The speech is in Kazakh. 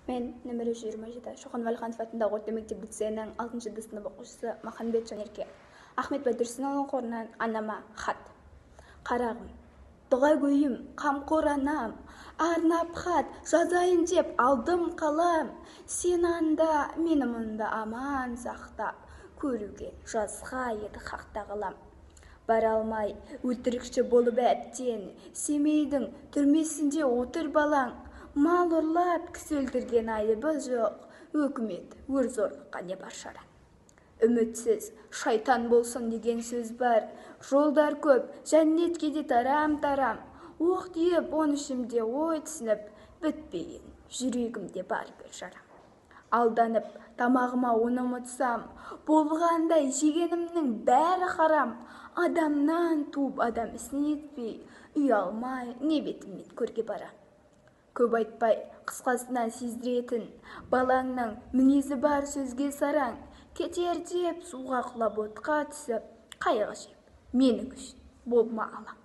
Мен нөмірі 27 Шоқан Валиханов атындағы орта мектеп лицейінің 6-шы сынып оқушысы Махамбет Жанерке. Ахмет Байтұрсынұлының қорынан анама хат. Қарағым, дұғай көйім, қамқор анам, арнап хат жазайын деп алдым қалам. Сен анда, мені мұнда аман сақтап, көруге жазға еді хақта қалам. Бара алмай, өлтірікші болып әттен, Семейдің түрмесінде отыр балаң. Мал ұрлап, кісі өлтірген айыбы жоқ, өкімет өр зорлыққа не бар шара. Үмітсіз, шайтан болсын деген сөз бар, жолдар көп, жәннетке де тарам-тарам. Оқ тиіп, он ішімде ой түсініп, бітпеген жүрегімде бар бір жара. Алданып, тамағыма оны ұмытсам, болғандай жегенімнің бәрі харам. Адамнан туып адам ісін етпей, үй алмай, не бетіммен көрге бара. Көп айтпай, қысқасынан сездіретін, балаңның мінезі бар сөзге сараң. Кетер деп суға құлап отқа түсіп, қайғы жеп, менің үшін болма алаң.